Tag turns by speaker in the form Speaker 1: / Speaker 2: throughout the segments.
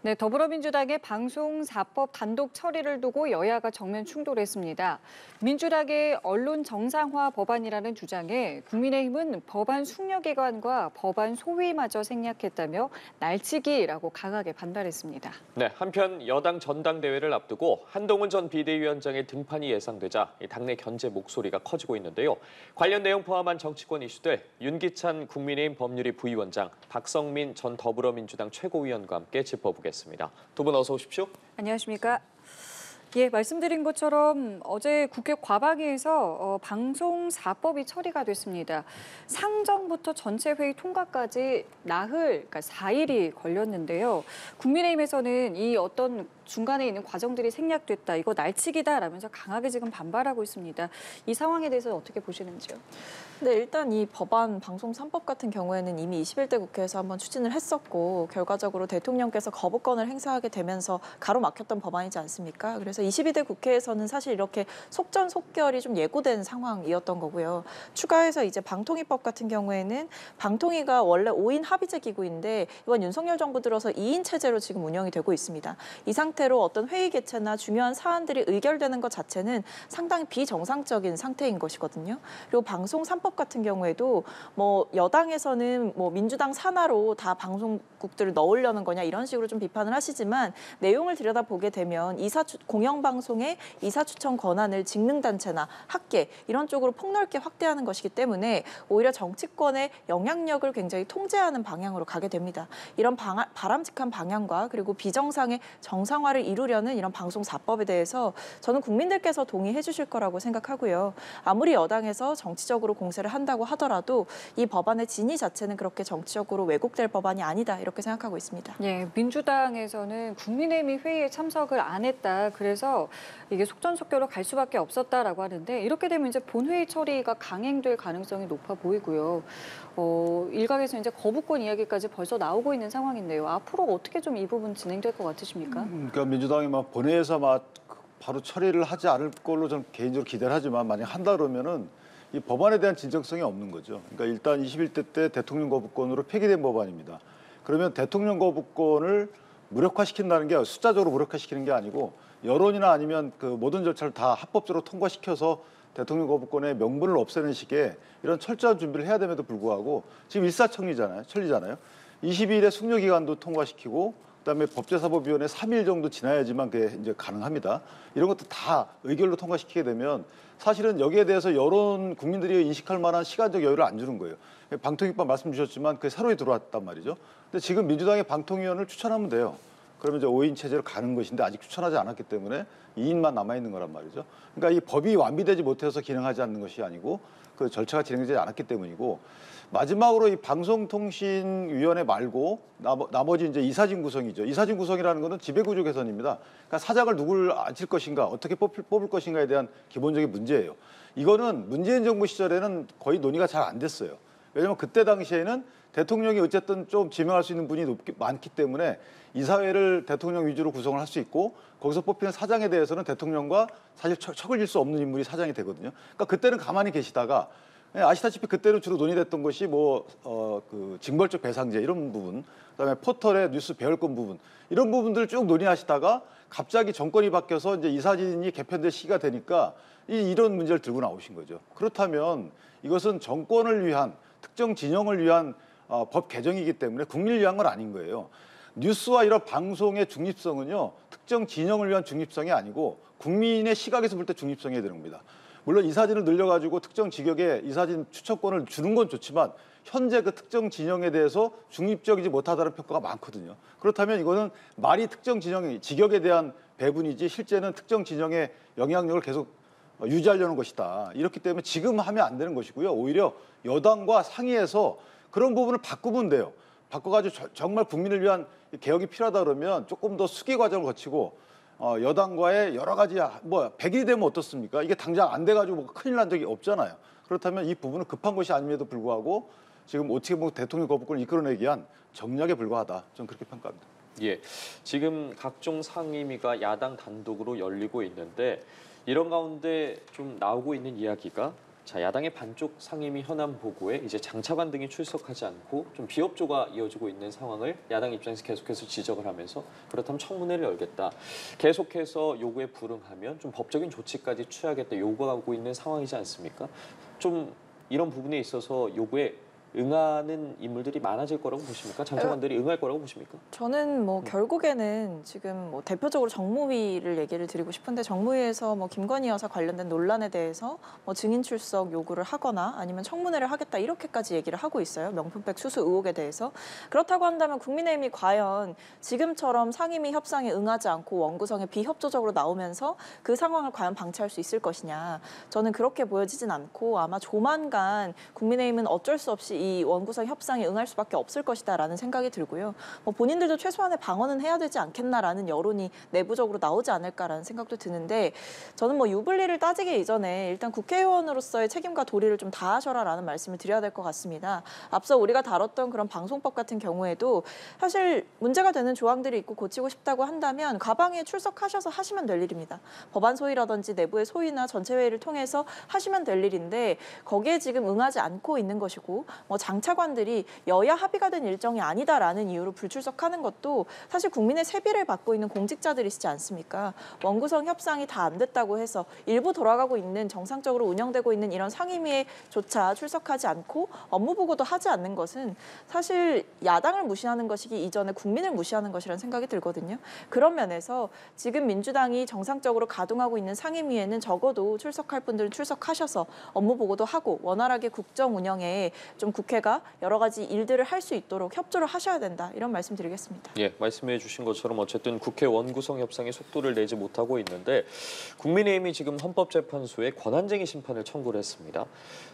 Speaker 1: 네, 더불어민주당의 방송 4법 단독 처리를 두고 여야가 정면 충돌했습니다. 민주당의 언론 정상화 법안이라는 주장에 국민의힘은 법안 숙려기관과 법안 소위마저 생략했다며 날치기라고 강하게 반발했습니다.
Speaker 2: 네, 한편 여당 전당대회를 앞두고 한동훈 전 비대위원장의 등판이 예상되자 당내 견제 목소리가 커지고 있는데요. 관련 내용 포함한 정치권 이슈들 윤기찬 국민의힘 법률위 부위원장, 박성민 전 더불어민주당 최고위원과 함께 짚어보겠습니다. 두 분 어서 오십시오.
Speaker 1: 안녕하십니까? 예, 말씀드린 것처럼 어제 국회 과방위에서 방송 4법이 처리가 됐습니다. 상정부터 전체 회의 통과까지 그러니까 4일이 걸렸는데요. 국민의힘에서는 이 어떤 중간에 있는 과정들이 생략됐다, 이거 날치기다라면서 강하게 지금 반발하고 있습니다. 이 상황에 대해서 어떻게 보시는지요?
Speaker 3: 네, 일단 이 법안 방송 3법 같은 경우에는 이미 21대 국회에서 한번 추진을 했었고 결과적으로 대통령께서 거부권을 행사하게 되면서 가로막혔던 법안이지 않습니까? 그래서 22대 국회에서는 사실 이렇게 속전속결이 좀 예고된 상황이었던 거고요. 추가해서 이제 방통위법 같은 경우에는 방통위가 원래 5인 합의제 기구인데 이번 윤석열 정부 들어서 2인 체제로 지금 운영이 되고 있습니다. 이 상태로 어떤 회의 개최나 중요한 사안들이 의결되는 것 자체는 상당히 비정상적인 상태인 것이거든요. 그리고 방송 3법 같은 경우에도 뭐 여당에서는 뭐 민주당 산하로 다 방송국들을 넣으려는 거냐 이런 식으로 좀 비판을 하시지만 내용을 들여다보게 되면 공영방송의 이사 추천 권한을 직능단체나 학계 이런 쪽으로 폭넓게 확대하는 것이기 때문에 오히려 정치권의 영향력을 굉장히 통제하는 방향으로 가게 됩니다. 이런 바람직한 방향과 그리고 비정상의 정상화를 이루려는 이런 방송 4법에 대해서 저는 국민들께서 동의해 주실 거라고 생각하고요. 아무리 여당에서 정치적으로 공세를 한다고 하더라도 이 법안의 진위 자체는 그렇게 정치적으로 왜곡될 법안이 아니다 이렇게 생각하고 있습니다.
Speaker 1: 예, 민주당에서는 국민의힘이 회의에 참석을 안 했다. 그래서 이게 속전속결로 갈 수밖에 없었다라고 하는데 이렇게 되면 이제 본회의 처리가 강행될 가능성이 높아 보이고요. 일각에서 이제 거부권 이야기까지 벌써 나오고 있는 상황인데요. 앞으로 어떻게 좀 이 부분 진행될 것 같으십니까?
Speaker 4: 그러니까 민주당이 막 본회의에서 막 바로 처리를 하지 않을 걸로 저는 개인적으로 기대를 하지만 만약 한다 그러면은 이 법안에 대한 진정성이 없는 거죠. 그러니까 일단 21대 때 대통령 거부권으로 폐기된 법안입니다. 그러면 대통령 거부권을 무력화시킨다는 게 숫자적으로 무력화시키는 게 아니고 여론이나 아니면 그 모든 절차를 다 합법적으로 통과시켜서 대통령 거부권의 명분을 없애는 식의 이런 철저한 준비를 해야 됨에도 불구하고 지금 일사천리잖아요. 22일에 숙려기간도 통과시키고 그다음에 법제사법위원회 3일 정도 지나야지만 그게 이제 가능합니다. 이런 것도 다 의결로 통과시키게 되면 사실은 여기에 대해서 여론 국민들이 인식할 만한 시간적 여유를 안 주는 거예요. 방통위법 말씀 주셨지만 그게 새로이 들어왔단 말이죠. 근데 지금 민주당의 방통위원을 추천하면 돼요. 그러면 이제 5인 체제로 가는 것인데 아직 추천하지 않았기 때문에 2인만 남아있는 거란 말이죠. 그러니까 이 법이 완비되지 못해서 기능하지 않는 것이 아니고 그 절차가 진행되지 않았기 때문이고 마지막으로 이 방송통신위원회 말고 나머지 이제 이사진 구성이죠. 이사진 구성이라는 것은 지배구조 개선입니다. 그러니까 사장을 누굴 앉힐 것인가, 어떻게 뽑을 것인가에 대한 기본적인 문제예요. 이거는 문재인 정부 시절에는 거의 논의가 잘 안 됐어요. 왜냐하면 그때 당시에는 대통령이 어쨌든 좀 지명할 수 있는 분이 많기 때문에 이사회를 대통령 위주로 구성을 할 수 있고 거기서 뽑히는 사장에 대해서는 대통령과 사실 척을 질 수 없는 인물이 사장이 되거든요. 그러니까 그때는 가만히 계시다가 아시다시피 그때는 주로 논의됐던 것이 그 징벌적 배상제 이런 부분, 그다음에 포털의 뉴스 배열권 부분 이런 부분들을 쭉 논의하시다가 갑자기 정권이 바뀌어서 이제 이사진이 개편될 시기가 되니까 이런 문제를 들고 나오신 거죠. 그렇다면 이것은 정권을 위한 특정 진영을 위한 법 개정이기 때문에 국민을 위한 건 아닌 거예요. 뉴스와 이런 방송의 중립성은요, 특정 진영을 위한 중립성이 아니고 국민의 시각에서 볼 때 중립성이 되는 겁니다. 물론 이사진을 늘려가지고 특정 직역에 이사진 추천권을 주는 건 좋지만 현재 그 특정 진영에 대해서 중립적이지 못하다는 평가가 많거든요. 그렇다면 이거는 말이 특정 직역에 대한 배분이지 실제는 특정 진영의 영향력을 계속 유지하려는 것이다. 이렇기 때문에 지금 하면 안 되는 것이고요. 오히려 여당과 상의해서 그런 부분을 바꾸면 돼요. 바꿔가지고 정말 국민을 위한 개혁이 필요하다 그러면 조금 더 수기 과정을 거치고 여당과의 여러 가지 100일이 되면 어떻습니까? 이게 당장 안 돼가지고 큰일 난 적이 없잖아요. 그렇다면 이 부분은 급한 것이 아님에도 불구하고 지금 어떻게 보면 대통령 거부권을 이끌어내기 위한 정략에 불과하다. 저는 그렇게 평가합니다.
Speaker 2: 예, 지금 각종 상임위가 야당 단독으로 열리고 있는데 이런 가운데 좀 나오고 있는 이야기가 자, 야당의 반쪽 상임위 현안 보고에 이제 장차관 등이 출석하지 않고 좀 비협조가 이어지고 있는 상황을 야당 입장에서 계속해서 지적을 하면서 그렇다면 청문회를 열겠다. 계속해서 요구에 불응하면 좀 법적인 조치까지 취하겠다 요구하고 있는 상황이지 않습니까? 좀 이런 부분에 있어서 요구에 응하는 인물들이 많아질 거라고 보십니까? 장차관들이 응할 거라고 보십니까?
Speaker 3: 저는 뭐 결국에는 지금 뭐 대표적으로 정무위를 얘기를 드리고 싶은데 정무위에서 뭐 김건희 여사 관련된 논란에 대해서 뭐 증인 출석 요구를 하거나 아니면 청문회를 하겠다 이렇게까지 얘기를 하고 있어요. 명품백 수수 의혹에 대해서. 그렇다고 한다면 국민의힘이 과연 지금처럼 상임위 협상에 응하지 않고 원구성에 비협조적으로 나오면서 그 상황을 과연 방치할 수 있을 것이냐. 저는 그렇게 보여지진 않고 아마 조만간 국민의힘은 어쩔 수 없이 이 원구성 협상에 응할 수밖에 없을 것이다라는 생각이 들고요. 뭐 본인들도 최소한의 방어는 해야 되지 않겠나라는 여론이 내부적으로 나오지 않을까라는 생각도 드는데 저는 뭐 유불리를 따지기 이전에 일단 국회의원으로서의 책임과 도리를 좀 다하셔라라는 말씀을 드려야 될 것 같습니다. 앞서 우리가 다뤘던 그런 방송법 같은 경우에도 사실 문제가 되는 조항들이 있고 고치고 싶다고 한다면 가방에 출석하셔서 하시면 될 일입니다. 법안 소위라든지 내부의 소위나 전체 회의를 통해서 하시면 될 일인데 거기에 지금 응하지 않고 있는 것이고 뭐 장차관들이 여야 합의가 된 일정이 아니다라는 이유로 불출석하는 것도 사실 국민의 세비를 받고 있는 공직자들이시지 않습니까? 원구성 협상이 다 안 됐다고 해서 일부 돌아가고 있는 정상적으로 운영되고 있는 이런 상임위에조차 출석하지 않고 업무 보고도 하지 않는 것은 사실 야당을 무시하는 것이기 이전에 국민을 무시하는 것이라는 생각이 들거든요. 그런 면에서 지금 민주당이 정상적으로 가동하고 있는 상임위에는 적어도 출석할 분들은 출석하셔서 업무 보고도 하고 원활하게 국정 운영에 좀 국회가 여러 가지 일들을 할 수 있도록 협조를 하셔야 된다. 이런 말씀 드리겠습니다.
Speaker 2: 예, 말씀해 주신 것처럼 어쨌든 국회 원구성 협상에 속도를 내지 못하고 있는데 국민의힘이 지금 헌법재판소에 권한쟁의 심판을 청구를 했습니다.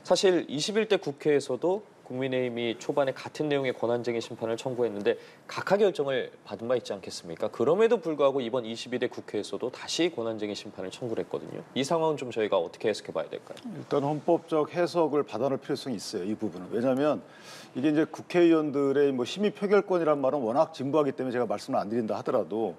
Speaker 2: 사실 21대 국회에서도 국민의힘이 초반에 같은 내용의 권한쟁의 심판을 청구했는데 각하 결정을 받은 바 있지 않겠습니까? 그럼에도 불구하고 이번 22대 국회에서도 다시 권한쟁의 심판을 청구를 했거든요. 이 상황은 좀 저희가 어떻게 해석해 봐야 될까요?
Speaker 4: 일단 헌법적 해석을 받아낼 필요성이 있어요. 이 부분은. 왜냐하면 이게 이제 국회의원들의 뭐 심의 표결권이란 말은 워낙 진부하기 때문에 제가 말씀을 안 드린다 하더라도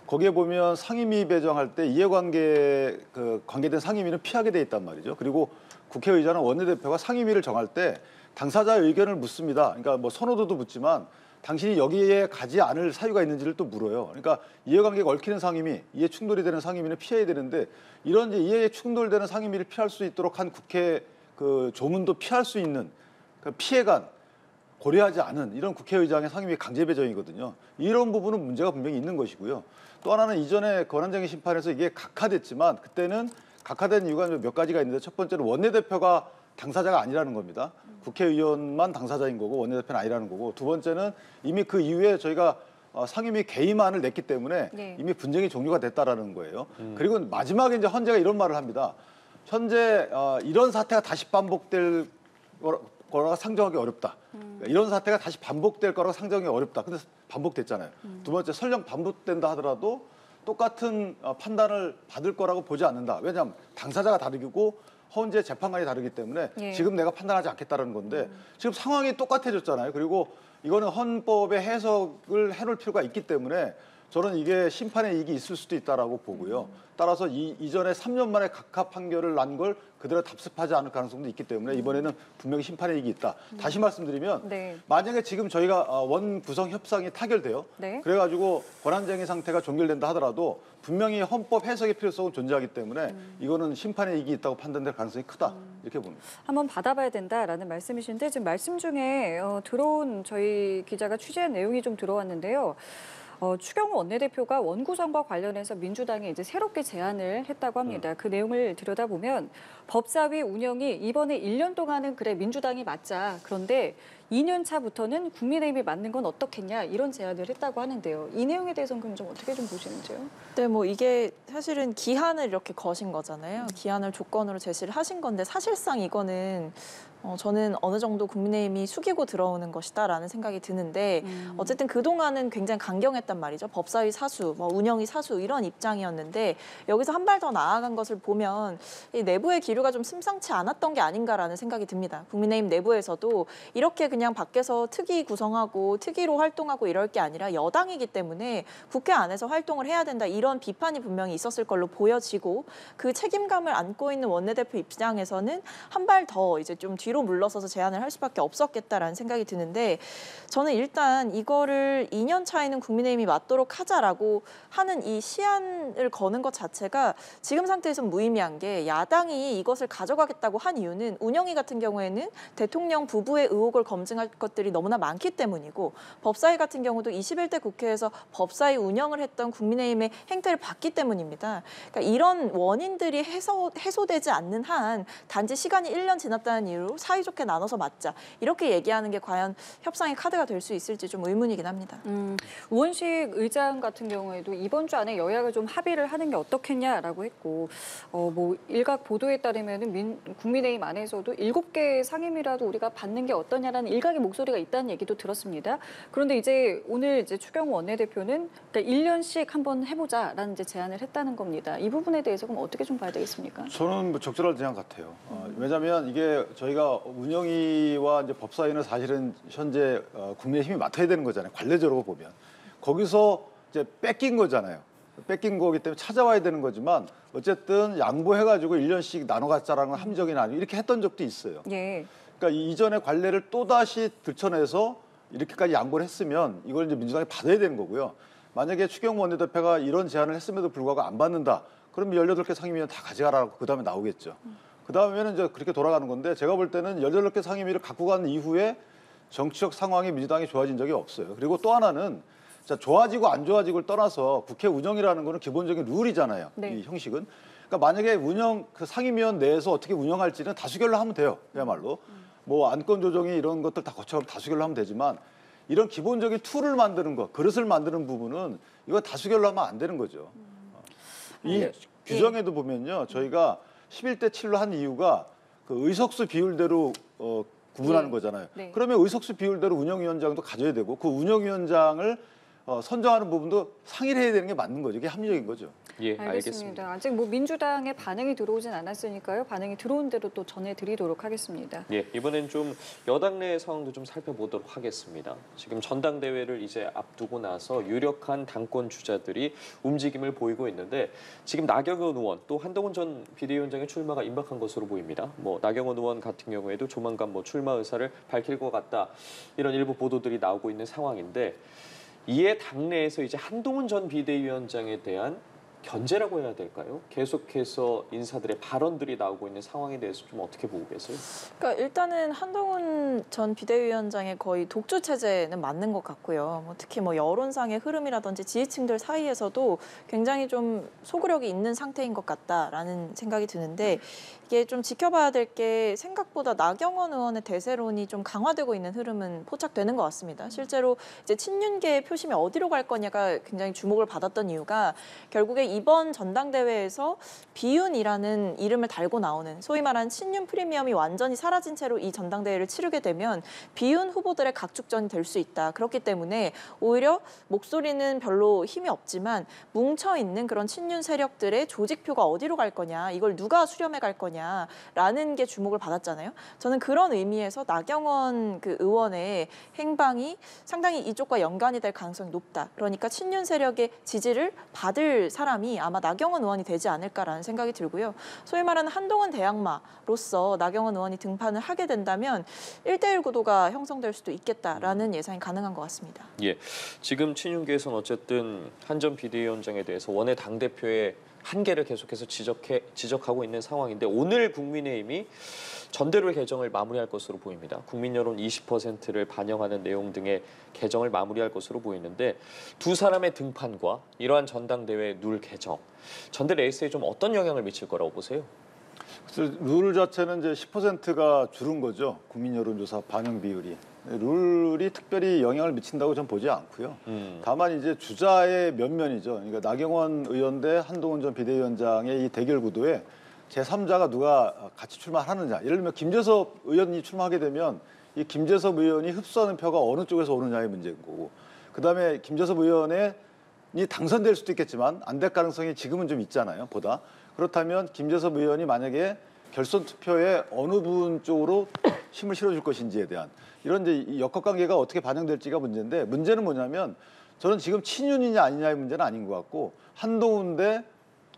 Speaker 4: 거기에 보면 상임위 배정할 때 이해관계 관계된 상임위는 피하게 돼 있단 말이죠. 그리고 국회의장은 원내대표가 상임위를 정할 때 당사자의 의견을 묻습니다. 그러니까 뭐 선호도도 묻지만 당신이 여기에 가지 않을 사유가 있는지를 또 물어요. 그러니까 이해관계가 얽히는 상임위, 이해 충돌이 되는 상임위는 피해야 되는데 이런 이제 이해 충돌되는 상임위를 피할 수 있도록 한 국회 그 조문도 피할 수 있는 그 피해간 고려하지 않은 이런 국회의장의 상임위 강제 배정이거든요. 이런 부분은 문제가 분명히 있는 것이고요. 또 하나는 이전에 권한쟁의 심판에서 이게 각하됐지만 그때는 각하된 이유가 몇 가지가 있는데 첫 번째는 원내대표가 당사자가 아니라는 겁니다. 국회의원만 당사자인 거고 원내대표는 아니라는 거고 두 번째는 이미 그 이후에 저희가 상임위 개의안을 냈기 때문에
Speaker 1: 네.
Speaker 4: 이미 분쟁이 종료가 됐다라는 거예요. 그리고 마지막에 이제 헌재가 이런 말을 합니다. 현재 이런 사태가 다시 반복될 거라고 상정하기 어렵다. 그러니까 이런 사태가 다시 반복될 거라고 상정하기 어렵다. 근데 반복됐잖아요. 두 번째 설령 반복된다 하더라도 똑같은 판단을 받을 거라고 보지 않는다. 왜냐하면 당사자가 다르고 헌재 재판관이 다르기 때문에
Speaker 1: 예.
Speaker 4: 지금 내가 판단하지 않겠다는 건데 지금 상황이 똑같아졌잖아요. 그리고 이거는 헌법의 해석을 해놓을 필요가 있기 때문에 저는 이게 심판의 이익이 있을 수도 있다라고 보고요. 따라서 이전에 3년 만에 각하 판결을 난 걸 그대로 답습하지 않을 가능성도 있기 때문에 이번에는 분명히 심판의 이익이 있다. 다시 말씀드리면
Speaker 1: 네.
Speaker 4: 만약에 지금 저희가 원 구성 협상이 타결돼요.
Speaker 1: 네.
Speaker 4: 그래가지고 권한쟁의 상태가 종결된다 하더라도 분명히 헌법 해석의 필요성은 존재하기 때문에 이거는 심판의 이익이 있다고 판단될 가능성이 크다. 이렇게 봅니다.
Speaker 1: 한번 받아봐야 된다라는 말씀이신데 지금 말씀 중에 들어온 저희 기자가 취재한 내용이 좀 들어왔는데요. 추경호 원내대표가 원구성과 관련해서 민주당에 이제 새롭게 제안을 했다고 합니다. 그 내용을 들여다보면 법사위 운영이 이번에 1년 동안은 그래 민주당이 맞자. 그런데 2년 차부터는 국민의힘이 맞는 건 어떻겠냐 이런 제안을 했다고 하는데요. 이 내용에 대해서는 그럼 좀 어떻게 좀 보시는지요?
Speaker 3: 네, 뭐 이게 사실은 기한을 이렇게 거신 거잖아요. 기한을 조건으로 제시를 하신 건데 사실상 이거는 저는 어느 정도 국민의힘이 숙이고 들어오는 것이다라는 생각이 드는데 어쨌든 그동안은 굉장히 강경했단 말이죠. 법사위 사수, 뭐 운영위 사수 이런 입장이었는데 여기서 한 발 더 나아간 것을 보면 이 내부의 기류가 좀 심상치 않았던 게 아닌가라는 생각이 듭니다. 국민의힘 내부에서도 이렇게 그냥 그냥 밖에서 특위 구성하고 특위로 활동하고 이럴 게 아니라 여당이기 때문에 국회 안에서 활동을 해야 된다 이런 비판이 분명히 있었을 걸로 보여지고 그 책임감을 안고 있는 원내대표 입장에서는 한 발 더 이제 좀 뒤로 물러서서 제안을 할 수밖에 없었겠다라는 생각이 드는데 저는 일단 이거를 2년 차에는 국민의힘이 맞도록 하자라고 하는 이 시안을 거는 것 자체가 지금 상태에서는 무의미한 게 야당이 이것을 가져가겠다고 한 이유는 운영위 같은 경우에는 대통령 부부의 의혹을 검증할 것들이 너무나 많기 때문이고 법사위 같은 경우도 21대 국회에서 법사위 운영을 했던 국민의힘의 행태를 봤기 때문입니다. 그러니까 이런 원인들이 해소되지 않는 한 단지 시간이 1년 지났다는 이유로 사이좋게 나눠서 맞자 이렇게 얘기하는 게 과연 협상의 카드가 될 수 있을지 좀 의문이긴 합니다.
Speaker 1: 우원식 의장 같은 경우에도 이번 주 안에 여야가 좀 합의를 하는 게 어떻겠냐라고 했고 뭐 일각 보도에 따르면은 국민의힘 안에서도 7개 상임위라도 우리가 받는 게 어떠냐라는 일각의 목소리가 있다는 얘기도 들었습니다. 그런데 이제 오늘 이제 추경호 원내대표는 그러니까 1년씩 한번 해보자라는 이제 제안을 했다는 겁니다. 이 부분에 대해서 그럼 어떻게 좀 봐야 되겠습니까?
Speaker 4: 저는 뭐 적절할 제안 같아요. 왜냐하면 이게 저희가 운영위와 이제 법사위는 사실은 현재 국민의힘이 맡아야 되는 거잖아요. 관례적으로 보면 거기서 이제 뺏긴 거잖아요. 뺏긴 거기 때문에 찾아와야 되는 거지만 어쨌든 양보해가지고 1년씩 나눠 갖자라는 건 합리적인 아니고 이렇게 했던 적도 있어요.
Speaker 1: 예.
Speaker 4: 그러니까 이전의 관례를 또다시 들춰내서 이렇게까지 양보를 했으면 이걸 이제 민주당이 받아야 되는 거고요. 만약에 추경호 원내대표가 이런 제안을 했음에도 불구하고 안 받는다. 그러면 18개 상임위원 다 가져가라고 그다음에 나오겠죠. 그다음에는 이제 그렇게 돌아가는 건데 제가 볼 때는 18개 상임위를 갖고 간 이후에 정치적 상황이 민주당이 좋아진 적이 없어요. 그리고 또 하나는 자, 좋아지고 안 좋아지고를 떠나서 국회 운영이라는 거는 기본적인 룰이잖아요.
Speaker 1: 네.
Speaker 4: 이 형식은. 그러니까 만약에 그 상임위원 내에서 어떻게 운영할지는 다수결로 하면 돼요. 그야말로. 뭐 안건 조정이 이런 것들 다 거쳐서 다수결로 하면 되지만 이런 기본적인 툴을 만드는 거, 그릇을 만드는 부분은 이거 다수결로 하면 안 되는 거죠. 이 규정에도 보면요. 저희가 11대 7로 한 이유가 그 의석수 비율대로 구분하는 거잖아요.
Speaker 1: 네.
Speaker 4: 그러면 의석수 비율대로 운영위원장도 가져야 되고 그 운영위원장을 선정하는 부분도 상의를 해야 되는 게 맞는 거죠. 이게 합리적인 거죠.
Speaker 2: 예,
Speaker 1: 알겠습니다.
Speaker 2: 알겠습니다.
Speaker 1: 아직 뭐 민주당의 반응이 들어오진 않았으니까요. 반응이 들어온 대로 또 전해드리도록 하겠습니다.
Speaker 2: 예, 이번엔 좀 여당 내 상황도 좀 살펴보도록 하겠습니다. 지금 전당대회를 이제 앞두고 나서 유력한 당권 주자들이 움직임을 보이고 있는데 지금 나경원 의원 또 한동훈 전 비대위원장의 출마가 임박한 것으로 보입니다. 뭐 나경원 의원 같은 경우에도 조만간 뭐 출마 의사를 밝힐 것 같다 이런 일부 보도들이 나오고 있는 상황인데 이에 당내에서 이제 한동훈 전 비대위원장에 대한 견제라고 해야 될까요? 계속해서 인사들의 발언들이 나오고 있는 상황에 대해서 좀 어떻게 보고 계세요?
Speaker 3: 그러니까 일단은 한동훈 전 비대위원장의 거의 독주 체제는 맞는 것 같고요. 뭐 특히 뭐 여론상의 흐름이라든지 지지층들 사이에서도 굉장히 좀 소구력이 있는 상태인 것 같다라는 생각이 드는데 이게 좀 지켜봐야 될 게 생각보다 나경원 의원의 대세론이 좀 강화되고 있는 흐름은 포착되는 것 같습니다. 실제로 이제 친윤계의 표심이 어디로 갈 거냐가 굉장히 주목을 받았던 이유가 결국에 이번 전당대회에서 비윤이라는 이름을 달고 나오는 소위 말하는 친윤 프리미엄이 완전히 사라진 채로 이 전당대회를 치르게 되면 비윤 후보들의 각축전이 될 수 있다. 그렇기 때문에 오히려 목소리는 별로 힘이 없지만 뭉쳐있는 그런 친윤 세력들의 조직표가 어디로 갈 거냐, 이걸 누가 수렴해 갈 거냐라는 게 주목을 받았잖아요. 저는 그런 의미에서 나경원 그 의원의 행방이 상당히 이쪽과 연관이 될 가능성이 높다. 그러니까 친윤 세력의 지지를 받을 사람이 아마 나경원 의원이 되지 않을까라는 생각이 들고요. 소위 말하는 한동훈 대항마로서 나경원 의원이 등판을 하게 된다면 1대1 구도가 형성될 수도 있겠다라는 예상이 가능한 것 같습니다.
Speaker 2: 예, 지금 친윤계에서는 어쨌든 한 전 비대위원장에 대해서 원외 당대표의 한계를 계속해서 지적하고 있는 상황인데 오늘 국민의힘이 전대로의 개정을 마무리할 것으로 보입니다. 국민 여론 20%를 반영하는 내용 등의 개정을 마무리할 것으로 보이는데 두 사람의 등판과 이러한 전당대회 룰 개정, 전대 레이스에 좀 어떤 영향을 미칠 거라고 보세요?
Speaker 4: 그래서 룰 자체는 이제 10%가 줄은 거죠. 국민 여론조사 반영 비율이. 룰이 특별히 영향을 미친다고 전 보지 않고요. 다만 이제 주자의 면면이죠. 그러니까 나경원 의원 대 한동훈 전 비대위원장의 이 대결 구도에 제3자가 누가 같이 출마하느냐. 예를 들면 김재섭 의원이 출마하게 되면 이 김재섭 의원이 흡수하는 표가 어느 쪽에서 오느냐의 문제인 거고 그다음에 김재섭 의원이 당선될 수도 있겠지만 안 될 가능성이 지금은 좀 있잖아요. 보다. 그렇다면 김재섭 의원이 만약에 결선 투표에 어느 분 쪽으로 힘을 실어줄 것인지에 대한 이런 이제 이 역학관계가 어떻게 반영될지가 문제인데 문제는 뭐냐면 저는 지금 친윤이냐 아니냐의 문제는 아닌 것 같고 한동훈 대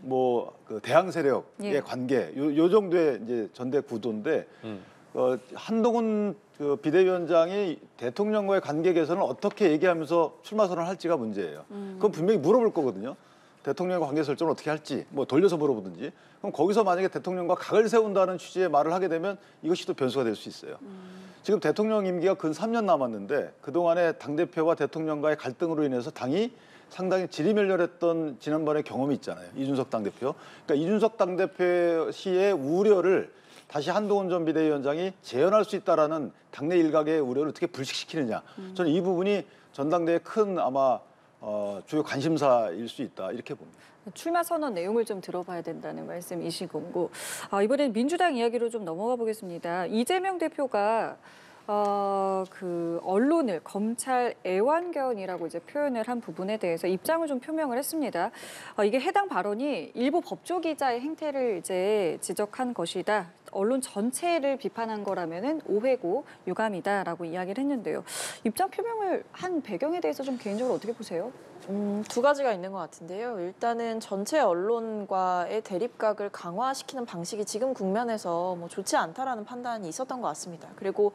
Speaker 4: 뭐 그 대항 세력의
Speaker 1: 예.
Speaker 4: 관계 요 정도의 이제 전대 구도인데 한동훈 그 비대위원장이 대통령과의 관계 개선을 어떻게 얘기하면서 출마 선언을 할지가 문제예요. 그건 분명히 물어볼 거거든요. 대통령과 관계 설정을 어떻게 할지 뭐 돌려서 물어보든지. 그럼 거기서 만약에 대통령과 각을 세운다는 취지의 말을 하게 되면 이것이 또 변수가 될 수 있어요. 지금 대통령 임기가 근 3년 남았는데 그동안에 당대표와 대통령과의 갈등으로 인해서 당이 상당히 지리멸렬했던 지난번의 경험이 있잖아요. 이준석 당대표. 그러니까 이준석 당대표 시의 우려를 다시 한동훈 전 비대위원장이 재현할 수 있다라는 당내 일각의 우려를 어떻게 불식시키느냐. 저는 이 부분이 전당대회 큰 아마 주요 관심사일 수 있다 이렇게 봅니다.
Speaker 1: 출마 선언 내용을 좀 들어봐야 된다는 말씀이신 거고 이번엔 민주당 이야기로 좀 넘어가 보겠습니다. 이재명 대표가 그 언론을 검찰 애완견이라고 이제 표현을 한 부분에 대해서 입장을 좀 표명을 했습니다. 이게 해당 발언이 일부 법조 기자의 행태를 이제 지적한 것이다. 언론 전체를 비판한 거라면은 오해고 유감이다라고 이야기를 했는데요. 입장 표명을 한 배경에 대해서 좀 개인적으로 어떻게 보세요?
Speaker 3: 두 가지가 있는 것 같은데요. 일단은 전체 언론과의 대립각을 강화시키는 방식이 지금 국면에서 뭐 좋지 않다라는 판단이 있었던 것 같습니다. 그리고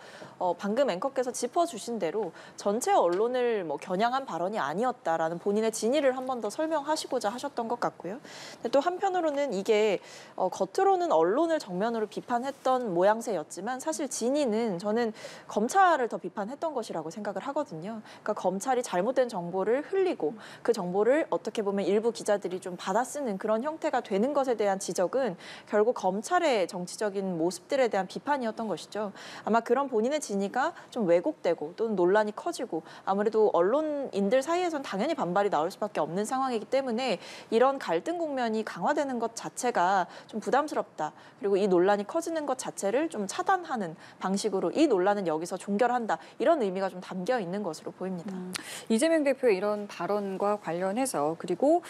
Speaker 3: 방금 앵커께서 짚어주신 대로 전체 언론을 뭐 겨냥한 발언이 아니었다라는 본인의 진위를 한 번 더 설명하시고자 하셨던 것 같고요. 근데 또 한편으로는 이게 겉으로는 언론을 정면으로 비판했던 모양새였지만 사실 진위는 저는 검찰을 더 비판했던 것이라고 생각을 하거든요. 그러니까 검찰이 잘못된 정보를 흘리고 그 정보를 어떻게 보면 일부 기자들이 좀 받아쓰는 그런 형태가 되는 것에 대한 지적은 결국 검찰의 정치적인 모습들에 대한 비판이었던 것이죠. 아마 그런 본인의 진위가 좀 왜곡되고 또는 논란이 커지고 아무래도 언론인들 사이에선 당연히 반발이 나올 수밖에 없는 상황이기 때문에 이런 갈등 국면이 강화되는 것 자체가 좀 부담스럽다. 그리고 이 논란이 커지는 것 자체를 좀 차단하는 방식으로 이 논란은 여기서 종결한다. 이런 의미가 좀 담겨 있는 것으로 보입니다.
Speaker 1: 이재명 대표의 이런 발언과 관련해서 그리고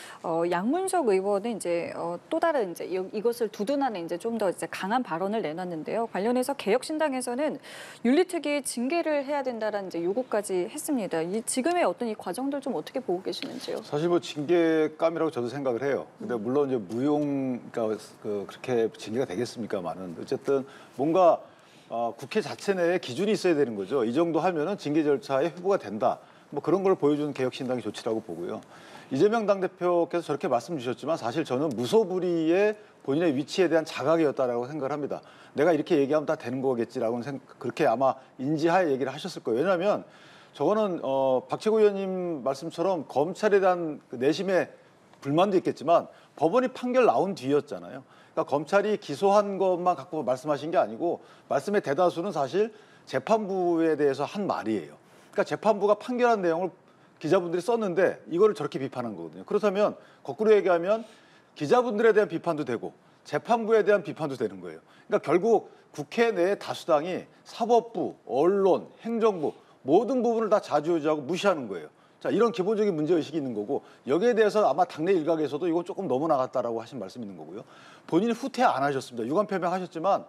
Speaker 1: 양문석 의원은 이제 또 다른 이제 이것을 두둔하는 이제 좀 더 이제 강한 발언을 내놨는데요. 관련해서 개혁신당에서는 윤리특위 징계를 해야 된다라는 이제 요구까지 했습니다. 이 지금의 어떤 이 과정들 좀 어떻게 보고 계시는지요?
Speaker 4: 사실 뭐 징계감이라고 저도 생각을 해요. 근데 물론 이제 그러니까 그렇게 징계가 되겠습니까만은 어쨌든 뭔가 국회 자체 내에 기준이 있어야 되는 거죠. 이 정도 하면은 징계 절차에 회부가 된다. 뭐 그런 걸 보여주는 개혁신당이 좋지라고 보고요. 이재명 당대표께서 저렇게 말씀 주셨지만 사실 저는 무소불위의 본인의 위치에 대한 자각이었다라고 생각을 합니다. 내가 이렇게 얘기하면 다 되는 거겠지라고 그렇게 아마 인지하에 얘기를 하셨을 거예요. 왜냐하면 저거는 박채구 의원님 말씀처럼 검찰에 대한 그 내심의 불만도 있겠지만 법원이 판결 나온 뒤였잖아요. 그러니까 검찰이 기소한 것만 갖고 말씀하신 게 아니고 말씀의 대다수는 사실 재판부에 대해서 한 말이에요. 그러니까 재판부가 판결한 내용을 기자분들이 썼는데 이거를 저렇게 비판한 거거든요. 그렇다면 거꾸로 얘기하면 기자분들에 대한 비판도 되고 재판부에 대한 비판도 되는 거예요. 그러니까 결국 국회 내의 다수당이 사법부, 언론, 행정부 모든 부분을 다 좌지우지하고 무시하는 거예요. 자, 이런 기본적인 문제의식이 있는 거고 여기에 대해서 아마 당내 일각에서도 이거 조금 너무 나갔다라고 하신 말씀이 있는 거고요. 본인이 후퇴 안 하셨습니다. 유감 표명하셨지만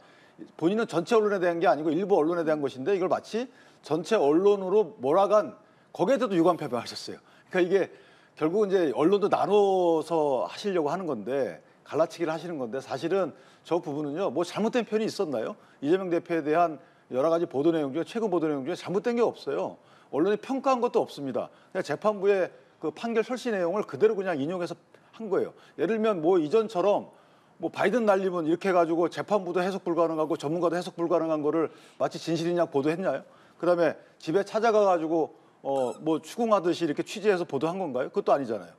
Speaker 4: 본인은 전체 언론에 대한 게 아니고 일부 언론에 대한 것인데 이걸 마치 전체 언론으로 몰아간 거기에 대해서도 유감 표명하셨어요. 그러니까 이게 결국은 이제 언론도 나눠서 하시려고 하는 건데 갈라치기를 하시는 건데 사실은 저 부분은요 뭐 잘못된 편이 있었나요? 이재명 대표에 대한 여러 가지 보도 내용 중에 최근 보도 내용 중에 잘못된 게 없어요. 언론이 평가한 것도 없습니다. 그냥 재판부의 그 판결 설시 내용을 그대로 그냥 인용해서 한 거예요. 예를 들면 뭐 이전처럼 뭐 바이든 날리면 이렇게 해가지고 재판부도 해석 불가능하고 전문가도 해석 불가능한 거를 마치 진실이냐 보도했나요? 그다음에 집에 찾아가가지고 뭐 추궁하듯이 이렇게 취재해서 보도한 건가요? 그것도 아니잖아요.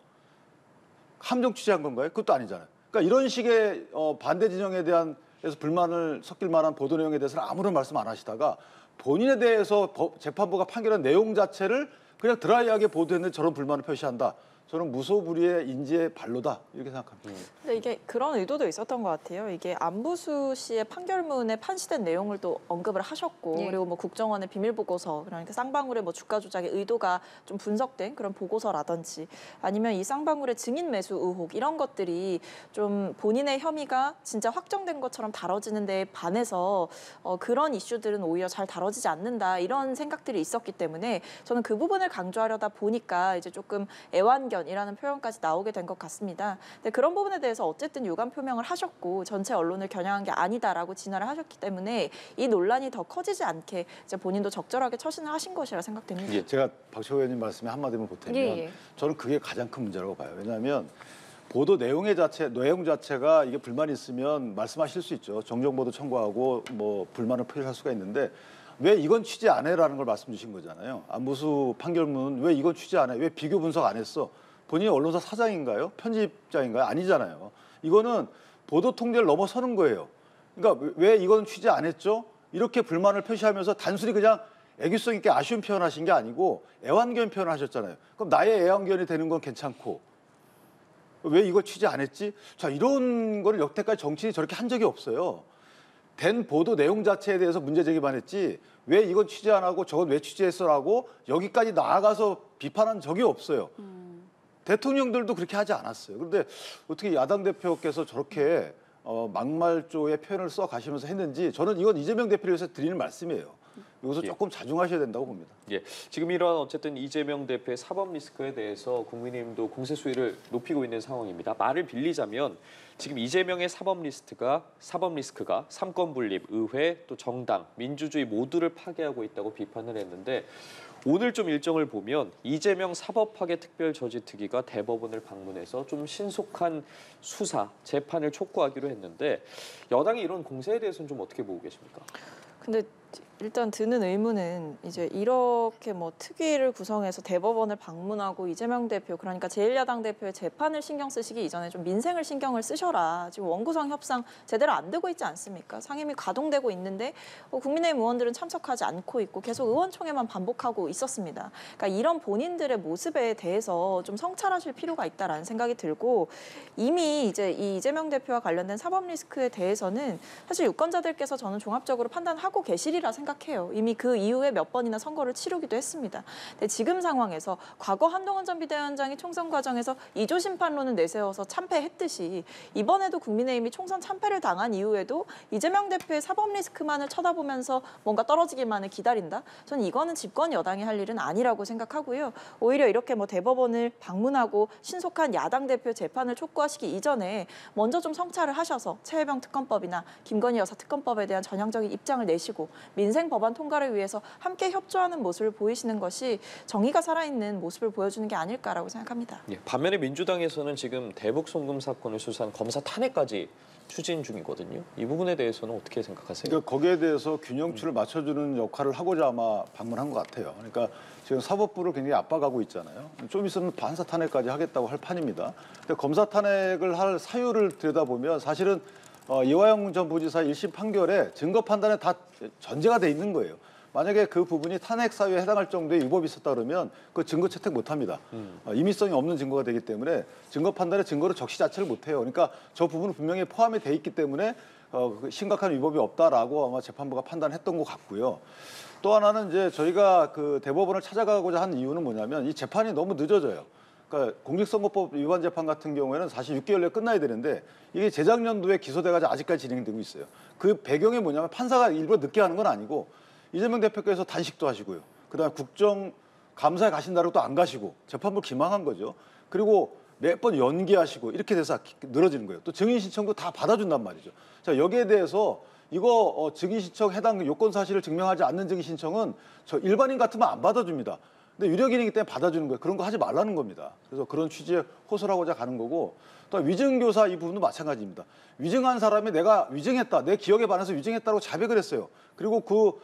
Speaker 4: 함정 취재한 건가요? 그것도 아니잖아요. 그러니까 이런 식의 반대 진영에 대한 해서 불만을 섞일 만한 보도 내용에 대해서는 아무런 말씀 안 하시다가 본인에 대해서 재판부가 판결한 내용 자체를 그냥 드라이하게 보도했는데 저런 불만을 표시한다. 저는 무소불위의 인지의 발로다 이렇게 생각합니다.
Speaker 3: 근데 이게 그런 의도도 있었던 것 같아요. 이게 안부수 씨의 판결문에 판시된 내용을 또 언급을 하셨고
Speaker 1: 예.
Speaker 3: 그리고 뭐 국정원의 비밀 보고서 그러니까 쌍방울의 뭐 주가 조작의 의도가 좀 분석된 그런 보고서라든지 아니면 이 쌍방울의 증인 매수 의혹 이런 것들이 좀 본인의 혐의가 진짜 확정된 것처럼 다뤄지는 데 반해서 그런 이슈들은 오히려 잘 다뤄지지 않는다 이런 생각들이 있었기 때문에 저는 그 부분을 강조하려다 보니까 이제 조금 애완견이라는 표현까지 나오게 된 것 같습니다. 근데 그런 부분에 대해서 어쨌든 유감 표명을 하셨고 전체 언론을 겨냥한 게 아니다라고 진화를 하셨기 때문에 이 논란이 더 커지지 않게 이제 본인도 적절하게 처신을 하신 것이라 생각됩니다.
Speaker 2: 예.
Speaker 4: 제가 박철호 의원님 말씀에 한마디만 보태면
Speaker 1: 예.
Speaker 4: 저는 그게 가장 큰 문제라고 봐요. 왜냐하면 보도 내용 자체가 이게 불만이 있으면 말씀하실 수 있죠. 정정보도 청구하고 뭐 불만을 표현할 수가 있는데 왜 이건 취재 안 해라는 걸 말씀 주신 거잖아요. 안부수 판결문 왜 이건 취재 안 해? 왜 비교 분석 안 했어? 본인이 언론사 사장인가요? 편집장인가요? 아니잖아요. 이거는 보도 통제를 넘어서는 거예요. 그러니까 왜 이건 취재 안 했죠? 이렇게 불만을 표시하면서 단순히 그냥 애교성 있게 아쉬운 표현하신 게 아니고 애완견 표현을 하셨잖아요. 그럼 나의 애완견이 되는 건 괜찮고 왜 이걸 취재 안 했지? 자, 이런 거를 여태까지 정치인이 저렇게 한 적이 없어요. 된 보도 내용 자체에 대해서 문제 제기만 했지 왜 이건 취재 안 하고 저건 왜 취재했어라고 여기까지 나아가서 비판한 적이 없어요. 대통령들도 그렇게 하지 않았어요. 그런데 어떻게 야당 대표께서 저렇게 막말조의 표현을 써 가시면서 했는지 저는 이건 이재명 대표를 위해서 드리는 말씀이에요. 여기서 조금 자중하셔야 된다고 봅니다.
Speaker 2: 예, 지금 이런 어쨌든 이재명 대표의 사법 리스크에 대해서 국민의힘도 공세 수위를 높이고 있는 상황입니다. 말을 빌리자면 지금 이재명의 사법 리스크가 삼권 분립, 의회, 또 정당, 민주주의 모두를 파괴하고 있다고 비판을 했는데 오늘 좀 일정을 보면 이재명 사법파괴 특별저지특위가 대법원을 방문해서 좀 신속한 수사, 재판을 촉구하기로 했는데 여당이 이런 공세에 대해서는 좀 어떻게 보고 계십니까?
Speaker 3: 근데 일단 드는 의문은 이제 이렇게 뭐 특위를 구성해서 대법원을 방문하고 이재명 대표 그러니까 제1야당 대표의 재판을 신경 쓰시기 이전에 좀 민생을 신경을 쓰셔라. 지금 원구성 협상 제대로 안 되고 있지 않습니까? 상임위 가동되고 있는데 국민의힘 의원들은 참석하지 않고 있고 계속 의원총회만 반복하고 있었습니다. 그러니까 이런 본인들의 모습에 대해서 좀 성찰하실 필요가 있다라는 생각이 들고 이미 이제 이 이재명 대표와 관련된 사법 리스크에 대해서는 사실 유권자들께서 저는 종합적으로 판단하고 계시리라 생각해요. 이미 그 이후에 몇 번이나 선거를 치르기도 했습니다. 근데 지금 상황에서 과거 한동훈 전 비대위원장이 총선 과정에서 2조 심판론을 내세워서 참패했듯이 이번에도 국민의힘이 총선 참패를 당한 이후에도 이재명 대표의 사법 리스크만을 쳐다보면서 뭔가 떨어지기만을 기다린다? 저는 이거는 집권 여당이 할 일은 아니라고 생각하고요. 오히려 이렇게 뭐 대법원을 방문하고 신속한 야당 대표 재판을 촉구하시기 이전에 먼저 좀 성찰을 하셔서 최혜병 특검법이나 김건희 여사 특검법에 대한 전향적인 입장을 내시고 민생 법안 통과를 위해서 함께 협조하는 모습을 보이시는 것이 정의가 살아있는 모습을 보여주는 게 아닐까라고 생각합니다.
Speaker 2: 예, 반면에 민주당에서는 지금 대북 송금 사건을 수사한 검사 탄핵까지 추진 중이거든요. 이 부분에 대해서는 어떻게 생각하세요?
Speaker 4: 그러니까 거기에 대해서 균형추를 맞춰주는 역할을 하고자 아마 방문한 것 같아요. 그러니까 지금 사법부를 굉장히 압박하고 있잖아요. 좀 있으면 반사 탄핵까지 하겠다고 할 판입니다. 근데 검사 탄핵을 할 사유를 들여다보면 사실은 이화영 전 부지사 1심 판결에 증거 판단에 다 전제가 돼 있는 거예요. 만약에 그 부분이 탄핵 사유에 해당할 정도의 위법이 있었다 그러면 그 증거 채택 못합니다. 임의성이 없는 증거가 되기 때문에 증거 판단에 증거를 적시 자체를 못해요. 그러니까 저 부분은 분명히 포함이 돼 있기 때문에 심각한 위법이 없다라고 아마 재판부가 판단했던 것 같고요. 또 하나는 이제 저희가 그 대법원을 찾아가고자 한 이유는 뭐냐면 이 재판이 너무 늦어져요. 그러니까 공직선거법 위반 재판 같은 경우에는 사실 6개월 내에 끝나야 되는데 이게 재작년도에 기소돼가지고 아직까지 진행되고 있어요. 그 배경이 뭐냐면 판사가 일부러 늦게 하는 건 아니고 이재명 대표께서 단식도 하시고요. 그다음에 국정감사에 가신다고 또 안 가시고 재판부를 기망한 거죠. 그리고 몇 번 연기하시고 이렇게 돼서 늘어지는 거예요. 또 증인 신청도 다 받아준단 말이죠. 자, 여기에 대해서 이거 증인 신청 해당 요건 사실을 증명하지 않는 증인 신청은 저 일반인 같으면 안 받아줍니다. 근데 유력인이기 때문에 받아주는 거예요. 그런 거 하지 말라는 겁니다. 그래서 그런 취지에 호소하고자 가는 거고 또 위증교사 이 부분도 마찬가지입니다. 위증한 사람이 내가 위증했다. 내 기억에 반해서 위증했다고 자백을 했어요. 그리고 그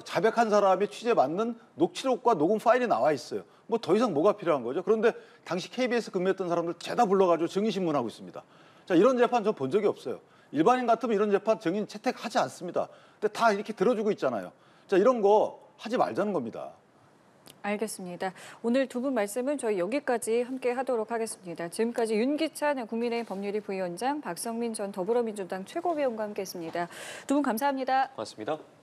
Speaker 4: 자백한 사람의 취지에 맞는 녹취록과 녹음 파일이 나와 있어요. 뭐 더 이상 뭐가 필요한 거죠. 그런데 당시 KBS 근무했던 사람들 죄다 불러가지고 증인신문하고 있습니다. 자, 이런 재판 저 본 적이 없어요. 일반인 같으면 이런 재판 증인 채택하지 않습니다. 근데 다 이렇게 들어주고 있잖아요. 자, 이런 거 하지 말자는 겁니다.
Speaker 1: 알겠습니다. 오늘 두 분 말씀은 저희 여기까지 함께 하도록 하겠습니다. 지금까지 윤기찬 국민의힘 법률위 부위원장, 박성민 전 더불어민주당 최고위원과 함께했습니다. 두 분 감사합니다.
Speaker 2: 고맙습니다.